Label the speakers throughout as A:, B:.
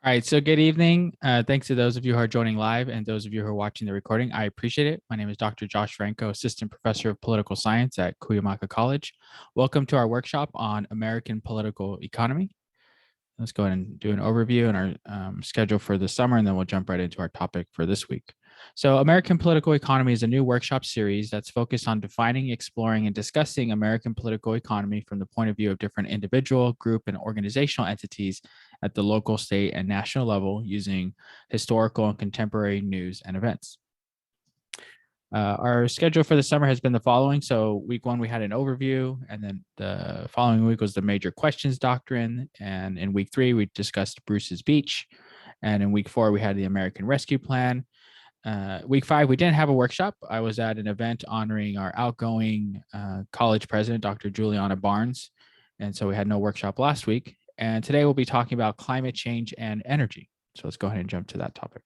A: All right, so good evening. Thanks to those of you who are joining live and those of you who are watching the recording. I appreciate it. My name is Dr. Josh Franco, Assistant Professor of Political Science at Cuyamaca College. Welcome to our workshop on American political economy. Let's go ahead and do an overview and our schedule for the summer, and then we'll jump right into our topic for this week. So American Political Economy is a new workshop series that's focused on defining, exploring, and discussing American political economy from the point of view of different individual, group, and organizational entities at the local, state, and national level using historical and contemporary news and events. Our schedule for the summer has been the following. So week one, we had an overview, and then the following week was the major questions doctrine. And in week three, we discussed Bruce's Beach. And in week four, we had the American Rescue Plan. Week five, we didn't have a workshop. I was at an event honoring our outgoing college president, Dr. Juliana Barnes. And so we had no workshop last week. And today we'll be talking about climate change and energy. So let's go ahead and jump to that topic.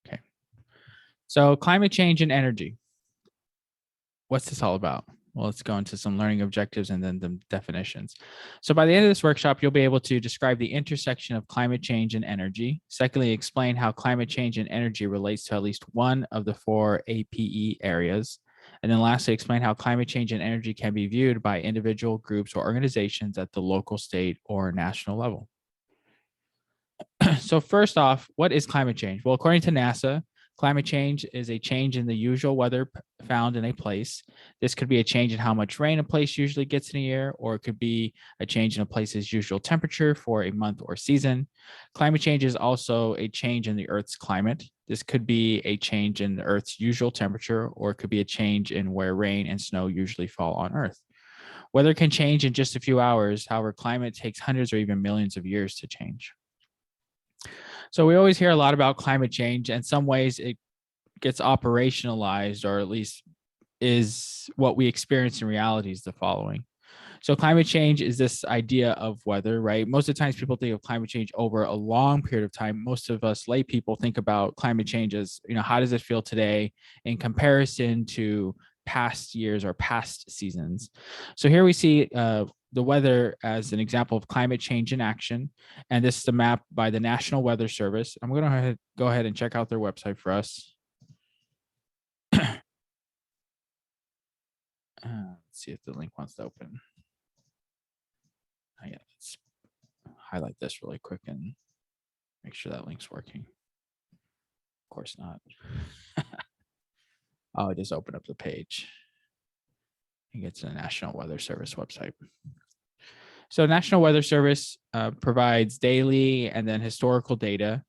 A: Okay. So climate change and energy. What's this all about? Well, let's go into some learning objectives and then the definitions. So by the end of this workshop, you'll be able to describe the intersection of climate change and energy. Secondly, explain how climate change and energy relates to at least one of the four APE areas. And then lastly, explain how climate change and energy can be viewed by individual groups or organizations at the local, state, or national level. So first off, what is climate change? Well, according to NASA, climate change is a change in the usual weather found in a place. This could be a change in how much rain a place usually gets in a year, or it could be a change in a place's usual temperature for a month or season. Climate change is also a change in the Earth's climate. This could be a change in the Earth's usual temperature, or it could be a change in where rain and snow usually fall on Earth. Weather can change in just a few hours. However, climate takes hundreds or even millions of years to change. So we always hear a lot about climate change. In some ways, it gets operationalized, or at least is what we experience in reality is the following. So climate change is this idea of weather, right? Most of the times people think of climate change over a long period of time. Most of us lay people think about climate change as, how does it feel today in comparison to past years or past seasons? So here we see the weather as an example of climate change in action. And this is the map by the National Weather Service. I'm going to go ahead and check out their website for us. Let's see if the link wants to open. Yeah, let's highlight this really quick and make sure that link's working. Of course not. Oh, I just opened up the page. And get to the National Weather Service website. So National Weather Service provides daily and then historical data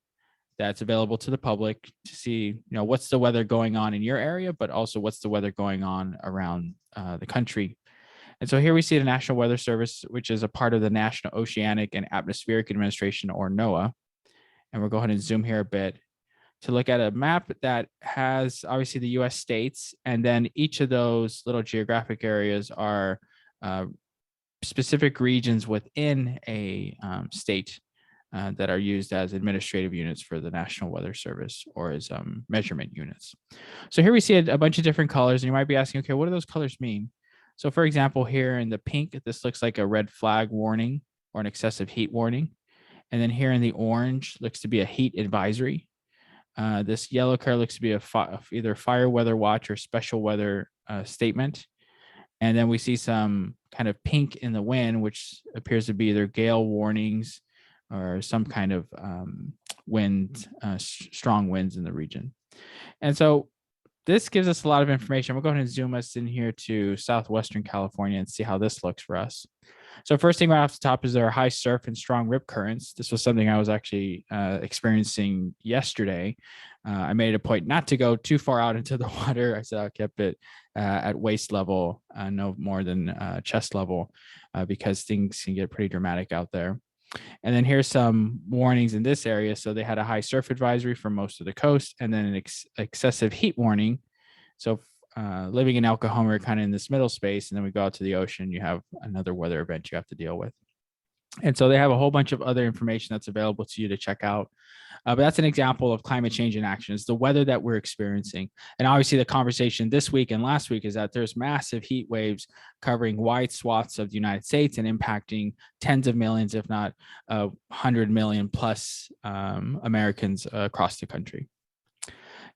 A: that's available to the public to see, what's the weather going on in your area, but also what's the weather going on around the country. And so here we see the National Weather Service, which is a part of the National Oceanic and Atmospheric Administration, or NOAA. And we'll go ahead and zoom here a bit to look at a map that has obviously the US states, and then each of those little geographic areas are specific regions within a state that are used as administrative units for the National Weather Service, or as measurement units. So here we see a bunch of different colors, and you might be asking, okay, what do those colors mean? So for example, here in the pink, this looks like a red flag warning or an excessive heat warning. And then here in the orange looks to be a heat advisory. This yellow color looks to be either fire weather watch or special weather statement. And then we see some kind of pink in the wind, which appears to be either gale warnings or some kind of wind, strong winds in the region. And so this gives us a lot of information. We'll go ahead and zoom us in here to Southwestern California and see how this looks for us. So first thing right off the top is there are high surf and strong rip currents. This was something I was actually experiencing yesterday. I made it a point not to go too far out into the water. I said I kept it at waist level, no more than chest level, because things can get pretty dramatic out there. And then here's some warnings in this area. So they had a high surf advisory for most of the coast, and then an excessive heat warning. So living in Oklahoma, we're kind of in this middle space, and then we go out to the ocean, you have another weather event you have to deal with. And so they have a whole bunch of other information that's available to you to check out. But that's an example of climate change in action. It's the weather that we're experiencing. And obviously, the conversation this week and last week is that there's massive heat waves covering wide swaths of the United States and impacting tens of millions, if not 100 million plus Americans across the country.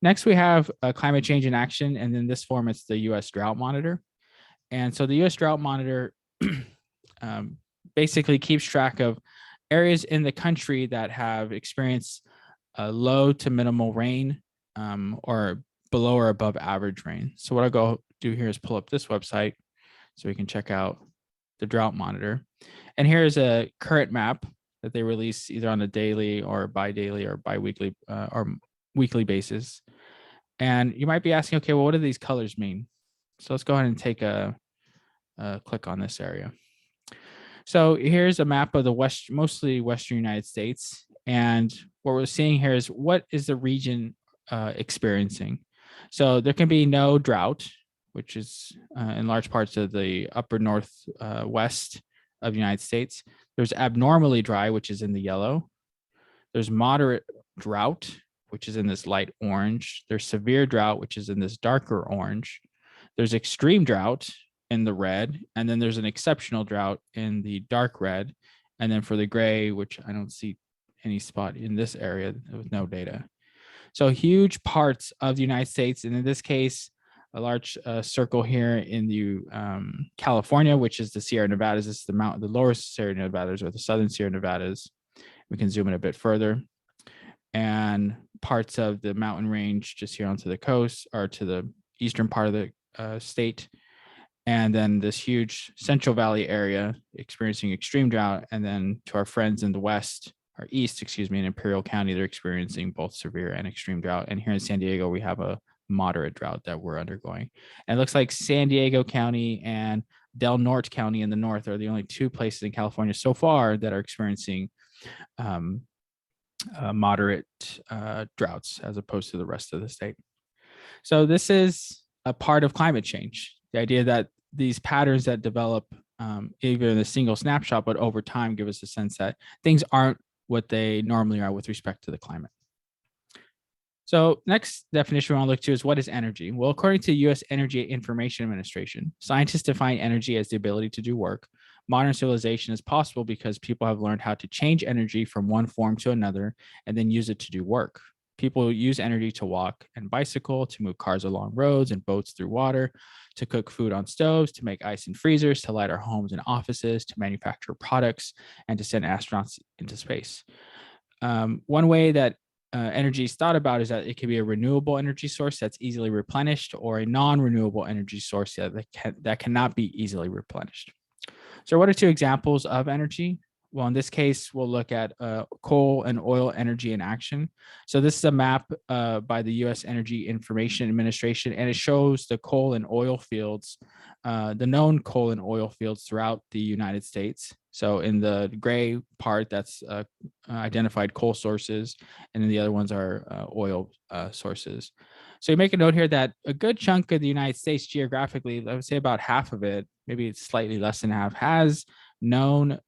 A: Next, we have climate change in action. And in this form, it's the US Drought Monitor. And so the US Drought Monitor basically keeps track of areas in the country that have experienced low to minimal rain or below or above average rain. So what I'll go do here is pull up this website so we can check out the drought monitor. And here's a current map that they release either on a daily or bi-daily or bi-weekly or weekly basis. And you might be asking, okay, well, what do these colors mean? So let's go ahead and take a click on this area. So here's a map of the mostly Western United States. And what we're seeing here is what is the region experiencing. So there can be no drought, which is in large parts of the upper northwest of the United States. There's abnormally dry, which is in the yellow. There's moderate drought, which is in this light orange. There's severe drought, which is in this darker orange. There's extreme drought in the red, and then there's an exceptional drought in the dark red. And then for the gray, which I don't see any spot in this area with no data. So huge parts of the United States, and in this case, a large circle here in the California, which is the Sierra Nevadas. This is the lower Sierra Nevadas or the southern Sierra Nevadas. We can zoom in a bit further. And parts of the mountain range just here onto the coast or to the eastern part of the state. And then this huge Central Valley area experiencing extreme drought. And then to our friends in the west, or east, excuse me, in Imperial County, they're experiencing both severe and extreme drought. And here in San Diego, we have a moderate drought that we're undergoing. And it looks like San Diego County and Del Norte County in the north are the only two places in California so far that are experiencing moderate droughts as opposed to the rest of the state. So this is a part of climate change. The idea that these patterns that develop either in a single snapshot, but over time give us a sense that things aren't what they normally are with respect to the climate. So next definition we want to look to is what is energy? Well, according to U.S. Energy Information Administration, scientists define energy as the ability to do work. Modern civilization is possible because people have learned how to change energy from one form to another and then use it to do work. People use energy to walk and bicycle, to move cars along roads and boats through water, to cook food on stoves, to make ice in freezers, to light our homes and offices, to manufacture products, and to send astronauts into space. One way that energy is thought about is that it can be a renewable energy source that's easily replenished, or a non-renewable energy source that cannot be easily replenished. So what are two examples of energy? Well, in this case, we'll look at coal and oil energy in action. So this is a map by the U.S. Energy Information Administration, and it shows the coal and oil fields, the known coal and oil fields throughout the United States. So in the gray part, that's identified coal sources, and then the other ones are oil sources. So you make a note here that a good chunk of the United States geographically, I would say about half of it, maybe it's slightly less than half, has known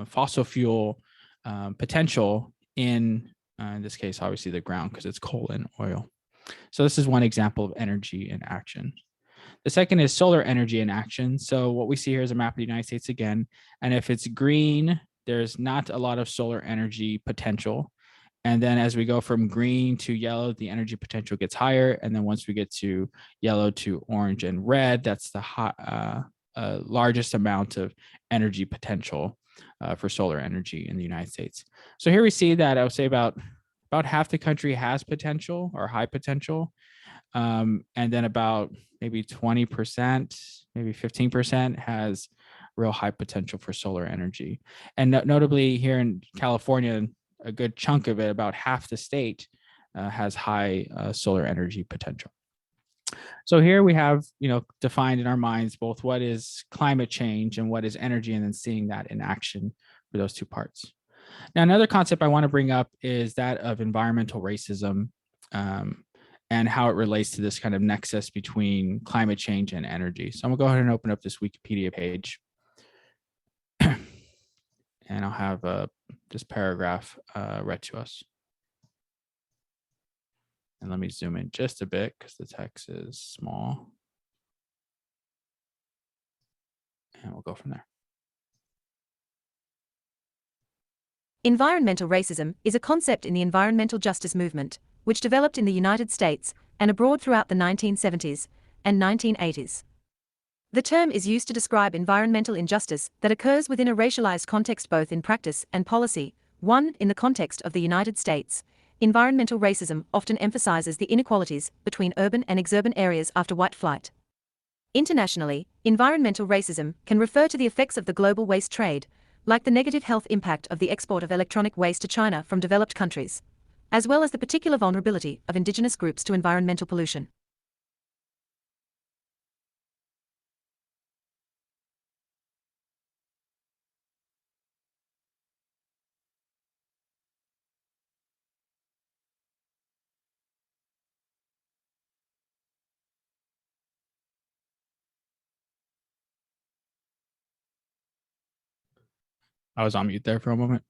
A: fossil fuel potential in this case, obviously the ground, because it's coal and oil. So this is one example of energy in action. The second is solar energy in action. So what we see here is a map of the United States again. And if it's green, there's not a lot of solar energy potential. And then as we go from green to yellow, the energy potential gets higher. And then once we get to yellow to orange and red, that's the largest amount of energy potential for solar energy in the United States. So here we see that I would say about half the country has potential or high potential. And then about maybe 20%, maybe 15% has real high potential for solar energy. And notably here in California, a good chunk of it, about half the state, has high solar energy potential. So here we have, defined in our minds both what is climate change and what is energy, and then seeing that in action for those two parts. Now, another concept I want to bring up is that of environmental racism, and how it relates to this kind of nexus between climate change and energy. So I'm gonna go ahead and open up this Wikipedia page. and I'll have this paragraph read to us. And let me zoom in just a bit because the text is small. And we'll go from there.
B: Environmental racism is a concept in the environmental justice movement, which developed in the United States and abroad throughout the 1970s and 1980s. The term is used to describe environmental injustice that occurs within a racialized context both in practice and policy. 1. In the context of the United States, environmental racism often emphasizes the inequalities between urban and exurban areas after white flight. Internationally, environmental racism can refer to the effects of the global waste trade, like the negative health impact of the export of electronic waste to China from developed countries, as well as the particular vulnerability of indigenous groups to environmental pollution.
A: I was on mute there for a moment.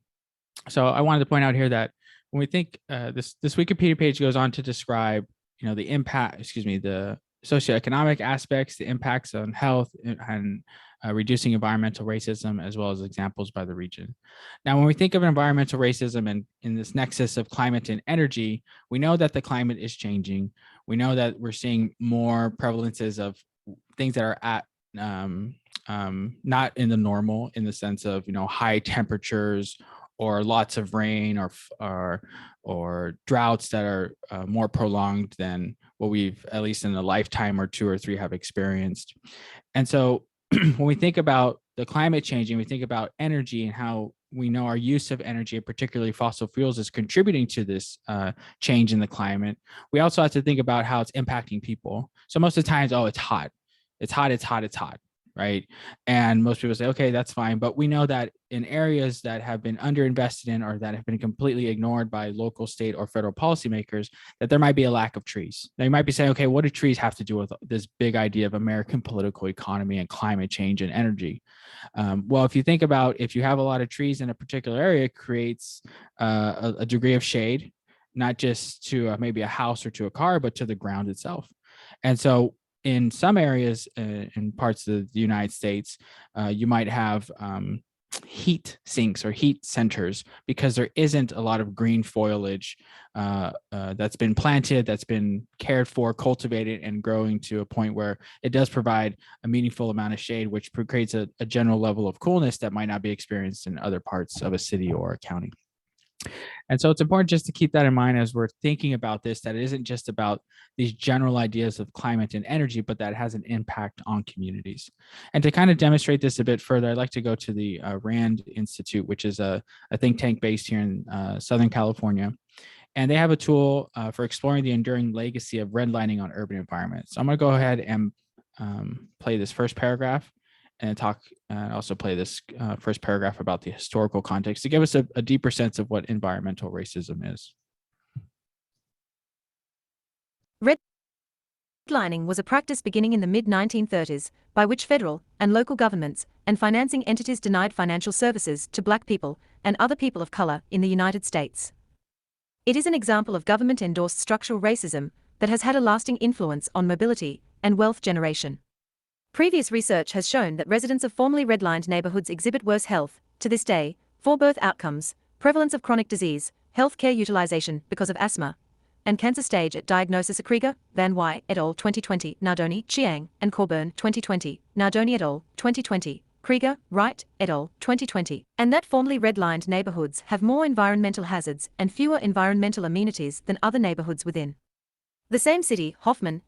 A: So I wanted to point out here that when we think this Wikipedia page goes on to describe, the the socioeconomic aspects, the impacts on health and reducing environmental racism, as well as examples by the region. Now, when we think of environmental racism and in this nexus of climate and energy, we know that the climate is changing. We know that we're seeing more prevalences of things that are at not in the normal, in the sense of high temperatures or lots of rain or droughts that are more prolonged than what we've, at least in a lifetime or two or three, have experienced. And so when we think about the climate changing, we think about energy and how we know our use of energy, and particularly fossil fuels, is contributing to this change in the climate. We also have to think about how it's impacting people. So most of the times, it's hot. It's hot. Right. And most people say, okay, that's fine. But we know that in areas that have been underinvested in or that have been completely ignored by local, state, or federal policymakers, that there might be a lack of trees. Now you might be saying, okay, what do trees have to do with this big idea of American political economy and climate change and energy? Well, if you think about, if you have a lot of trees in a particular area, it creates a degree of shade, not just to maybe a house or to a car, but to the ground itself. And so in some areas in parts of the United States, you might have heat sinks or heat centers because there isn't a lot of green foliage that's been planted, that's been cared for, cultivated, and growing to a point where it does provide a meaningful amount of shade, which creates a general level of coolness that might not be experienced in other parts of a city or a county. And so it's important just to keep that in mind as we're thinking about this, that it isn't just about these general ideas of climate and energy, but that it has an impact on communities. And to kind of demonstrate this a bit further, I'd like to go to the RAND Institute, which is a think tank based here in Southern California. And they have a tool for exploring the enduring legacy of redlining on urban environments. So I'm going to go ahead and play this first paragraph and talk and also play this first paragraph about the historical context to give us a deeper sense of what environmental racism is.
B: Redlining was a practice beginning in the mid-1930s by which federal and local governments and financing entities denied financial services to Black people and other people of color in the United States. It is an example of government-endorsed structural racism that has had a lasting influence on mobility and wealth generation. Previous research has shown that residents of formerly redlined neighborhoods exhibit worse health, to this day, for birth outcomes, prevalence of chronic disease, health care utilization because of asthma, and cancer stage at diagnosis. Krieger, Van Wy et al. 2020, Nardoni, Chiang, and Corburn 2020, Nardoni et al. 2020, Krieger, Wright et al. 2020, and that formerly redlined neighborhoods have more environmental hazards and fewer environmental amenities than other neighborhoods within the same city. Hoffman.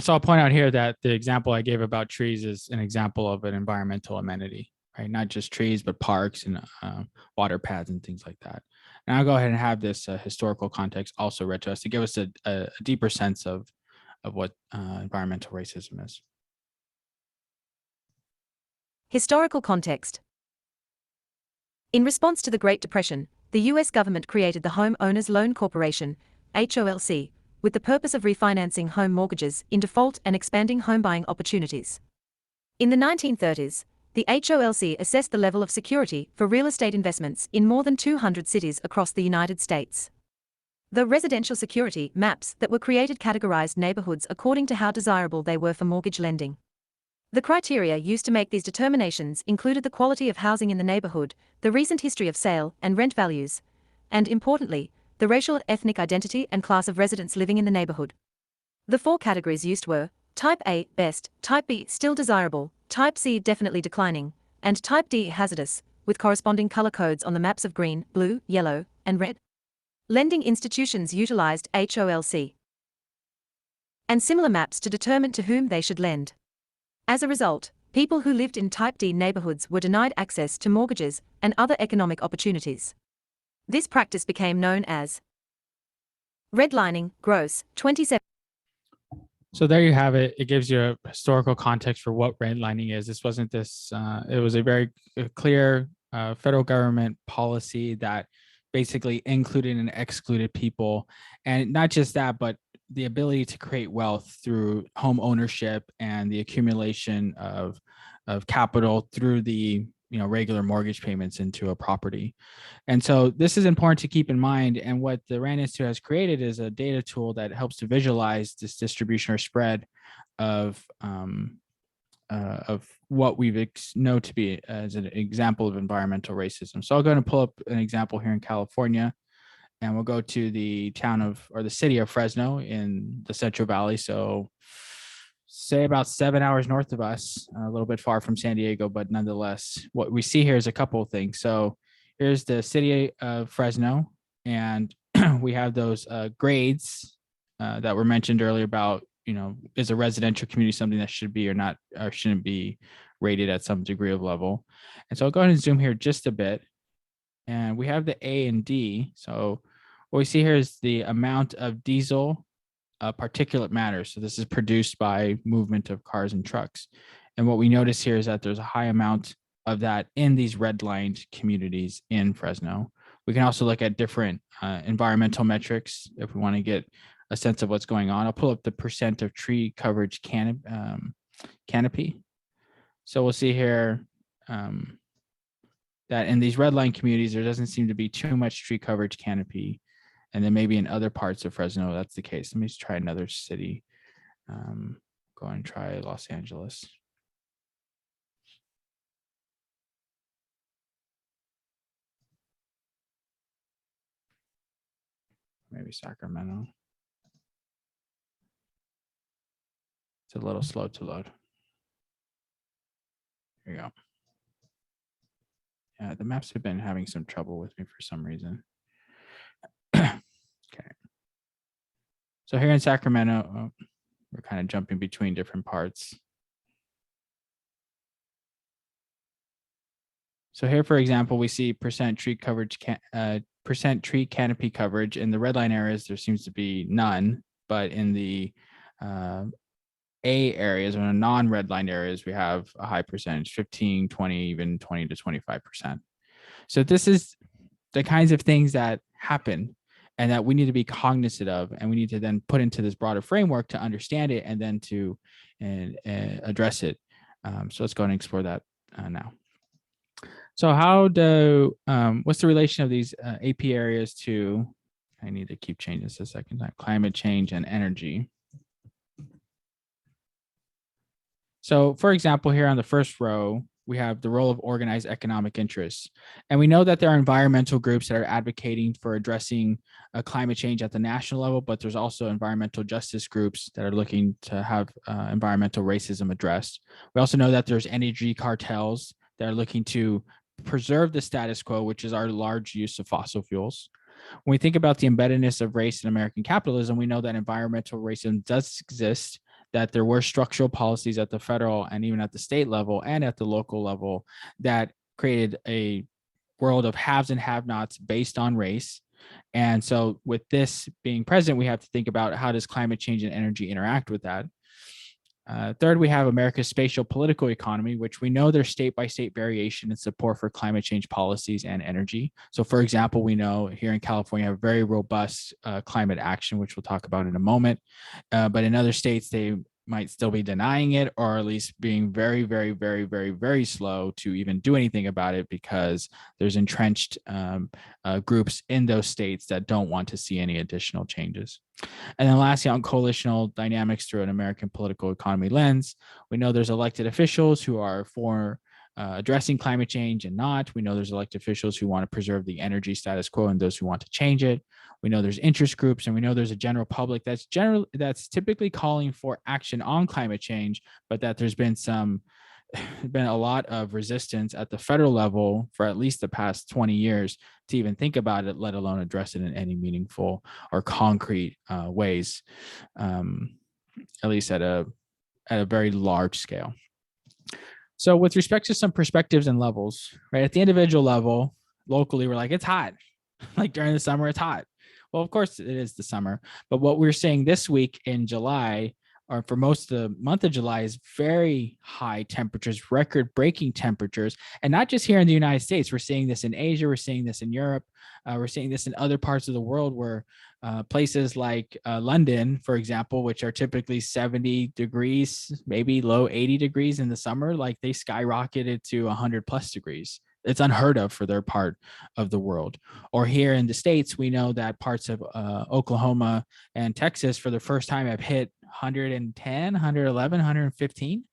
A: So I'll point out here that the example I gave about trees is an example of an environmental amenity, right? Not just trees, but parks and water pads and things like that. And I'll go ahead and have this historical context also read to us to give us a deeper sense of what environmental racism is.
B: Historical context. In response to the Great Depression, the U.S. government created the Home Owners Loan Corporation, HOLC, with the purpose of refinancing home mortgages in default and expanding home buying opportunities. In the 1930s, the HOLC assessed the level of security for real estate investments in more than 200 cities across the United States. The residential security maps that were created categorized neighborhoods according to how desirable they were for mortgage lending. The criteria used to make these determinations included the quality of housing in the neighborhood, the recent history of sale and rent values, and, importantly, the racial, ethnic identity and class of residents living in the neighborhood. The 4 categories used were Type A, best, Type B, still desirable, Type C, definitely declining, and Type D, hazardous, with corresponding color codes on the maps of green, blue, yellow, and red. Lending institutions utilized HOLC and similar maps to determine to whom they should lend. As a result, people who lived in Type D neighborhoods were denied access to mortgages and other economic opportunities. This practice became known as redlining. Gross, 27.
A: So there you have it. It gives you a historical context for what redlining is. This wasn't this, it was a very clear federal government policy that basically included and excluded people. And not just that, but the ability to create wealth through home ownership and the accumulation of capital through the regular mortgage payments into a property. And so this is important to keep in mind. And what the RAND Institute has created is a data tool that helps to visualize this distribution or spread of what we know to be as an example of environmental racism. So I'll go ahead and pull up an example here in California, and we'll go to the town of, or the city of Fresno in the Central Valley. So say about 7 hours north of us, a little bit far from San Diego, but nonetheless, what we see here is a couple of things. So here's the city of Fresno, and we have those grades that were mentioned earlier about, is a residential community something that should be or not, or shouldn't be rated at some degree of level. And so I'll go ahead and zoom here just a bit. And we have the A and D. So what we see here is the amount of diesel particulate matter. So this is produced by movement of cars and trucks. And what we notice here is that there's a high amount of that in these redlined communities in Fresno. We can also look at different environmental metrics if we want to get a sense of what's going on. I'll pull up the percent of tree coverage canopy. So we'll see here that in these redline communities, there doesn't seem to be too much tree coverage canopy. And then maybe in other parts of Fresno, that's the case. Let me just try another city. Go and try Los Angeles. Maybe Sacramento. It's a little slow to load. Here you go. Yeah, the maps have been having some trouble with me for some reason. Okay. So here in Sacramento, we're kind of jumping between different parts. So here, for example, we see percent tree coverage, percent tree canopy coverage. In the red line areas, there seems to be none, but in the A areas or non-red line areas, we have a high percentage, 15, 20, even 20 to 25%. So this is the kinds of things that happen and that we need to be cognizant of, and we need to then put into this broader framework to understand it and then to address it. So let's go and explore that now. So how do, what's the relation of these AP areas to, I need to keep changing this a second time, climate change and energy. So for example, here on the first row, we have the role of organized economic interests. And we know that there are environmental groups that are advocating for addressing climate change at the national level, but there's also environmental justice groups that are looking to have environmental racism addressed. We also know that there's energy cartels that are looking to preserve the status quo, which is our large use of fossil fuels. When we think about the embeddedness of race in American capitalism, we know that environmental racism does exist, that there were structural policies at the federal and even at the state level and at the local level that created a world of haves and have-nots based on race. And so with this being present, we have to think about how does climate change and energy interact with that. Third, we have America's spatial political economy, which we know there's state-by-state variation in support for climate change policies and energy. So for example, we know here in California, have very robust climate action, which we'll talk about in a moment. But in other states, they might still be denying it, or at least being very, very, very, very, very slow to even do anything about it, because there's entrenched groups in those states that don't want to see any additional changes. And then lastly, on coalitional dynamics through an American political economy lens, we know there's elected officials who are for addressing climate change and not. We know there's elected officials who want to preserve the energy status quo and those who want to change it. We know there's interest groups, and we know there's a general public that's typically calling for action on climate change, but that there's been a lot of resistance at the federal level for at least the past 20 years to even think about it, let alone address it in any meaningful or concrete ways, at least at a very large scale. So with respect to some perspectives and levels, right, at the individual level, locally, we're like, it's hot. Like during the summer, it's hot. Well, of course it is the summer, but what we're seeing this week in July, or for most of the month of July, is very high temperatures, record-breaking temperatures, and not just here in the United States. We're seeing this in Asia, we're seeing this in Europe, we're seeing this in other parts of the world where places like London, for example, which are typically 70 degrees, maybe low 80 degrees in the summer, like they skyrocketed to 100 plus degrees. It's unheard of for their part of the world. Or here in the States, we know that parts of Oklahoma and Texas for the first time have hit 110, 111, 115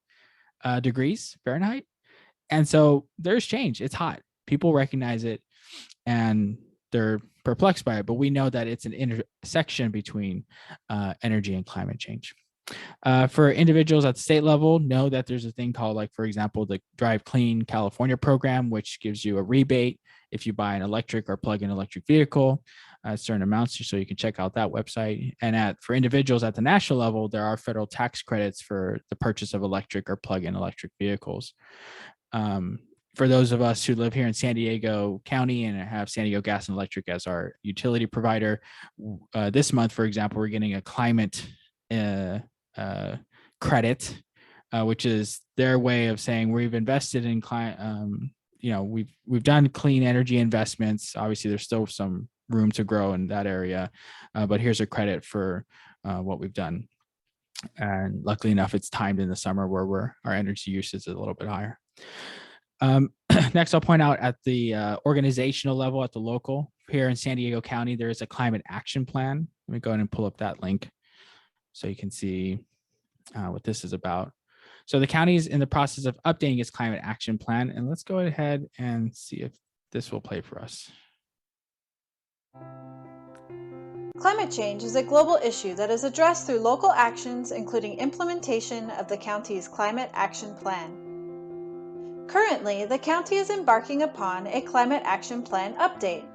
A: degrees Fahrenheit. And so there's change. It's hot. People recognize it and they're perplexed by it, but we know that it's an intersection between energy and climate change. For individuals at the state level, know that there's a thing called, like, for example, the Drive Clean California program, which gives you a rebate if you buy an electric or plug-in electric vehicle at certain amounts, so you can check out that website. And for individuals at the national level, there are federal tax credits for the purchase of electric or plug-in electric vehicles. For those of us who live here in San Diego County and have San Diego Gas and Electric as our utility provider, this month, for example, we're getting a climate credit, which is their way of saying we've invested in we've done clean energy investments. Obviously, there's still some room to grow in that area, but here's a credit for what we've done. And luckily enough, it's timed in the summer where our energy use is a little bit higher. Next, I'll point out at the organizational level, at the local, here in San Diego County, there is a climate action plan. Let me go ahead and pull up that link so you can see what this is about. So the county is in the process of updating its climate action plan, and let's go ahead and see if this will play for us.
C: Climate change is a global issue that is addressed through local actions, including implementation of the county's climate action plan. Currently, the county is embarking upon a climate action plan update.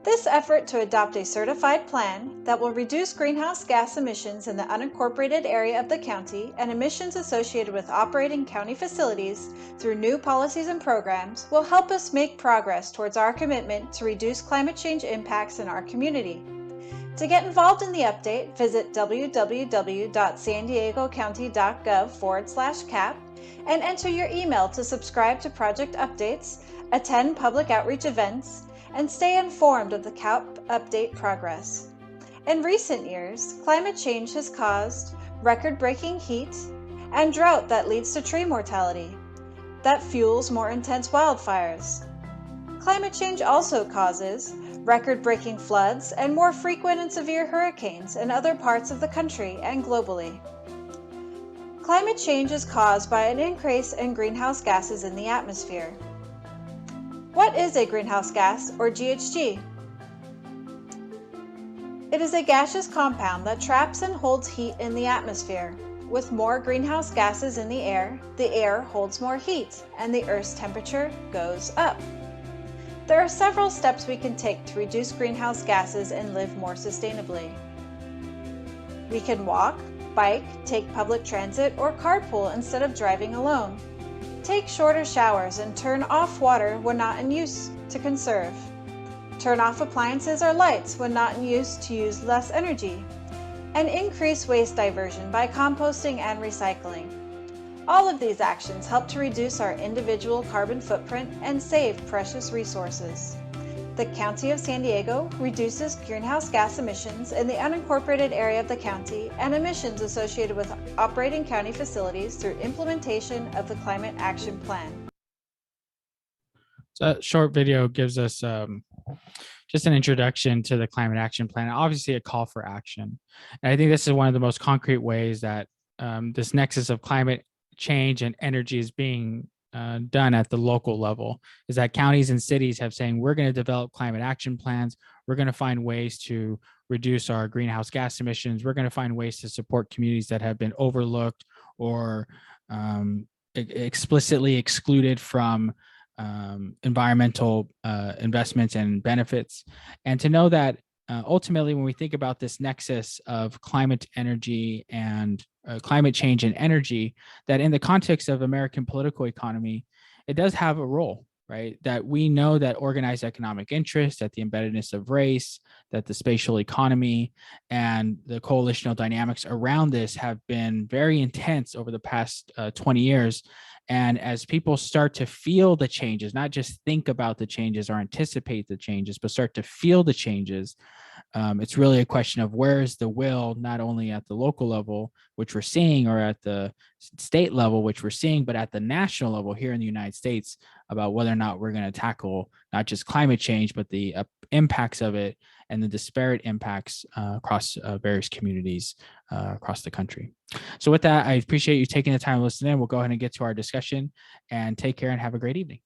C: This effort to adopt a certified plan that will reduce greenhouse gas emissions in the unincorporated area of the county and emissions associated with operating county facilities through new policies and programs will help us make progress towards our commitment to reduce climate change impacts in our community. To get involved in the update, visit www.sandiegocounty.gov/CAP and enter your email to subscribe to project updates, attend public outreach events, and stay informed of the CAP update progress. In recent years, climate change has caused record-breaking heat and drought that leads to tree mortality, that fuels more intense wildfires. Climate change also causes record-breaking floods and more frequent and severe hurricanes in other parts of the country and globally. Climate change is caused by an increase in greenhouse gases in the atmosphere. What is a greenhouse gas, or GHG? It is a gaseous compound that traps and holds heat in the atmosphere. With more greenhouse gases in the air holds more heat, and the Earth's temperature goes up. There are several steps we can take to reduce greenhouse gases and live more sustainably. We can walk, bike, take public transit, or carpool instead of driving alone. Take shorter showers and turn off water when not in use to conserve. Turn off appliances or lights when not in use to use less energy. And increase waste diversion by composting and recycling. All of these actions help to reduce our individual carbon footprint and save precious resources. The County of San Diego reduces greenhouse gas emissions in the unincorporated area of the county and emissions associated with operating county facilities through implementation of the Climate Action Plan.
A: So that short video gives us just an introduction to the Climate Action Plan, obviously a call for action. And I think this is one of the most concrete ways that this nexus of climate change and energy is being done at the local level, is that counties and cities have saying, we're going to develop climate action plans. We're going to find ways to reduce our greenhouse gas emissions. We're going to find ways to support communities that have been overlooked or explicitly excluded from environmental investments and benefits. And to know that ultimately, when we think about this nexus of climate energy and climate change and energy, that in the context of American political economy, it does have a role, right? That we know that organized economic interest, that the embeddedness of race, that the spatial economy and the coalitional dynamics around this have been very intense over the past 20 years. And as people start to feel the changes, not just think about the changes or anticipate the changes, but start to feel the changes, it's really a question of where is the will, not only at the local level, which we're seeing, or at the state level, which we're seeing, but at the national level here in the United States, about whether or not we're going to tackle not just climate change, but the impacts of it and the disparate impacts across various communities across the country. So with that, I appreciate you taking the time to listen in. We'll go ahead and get to our discussion, and take care and have a great evening.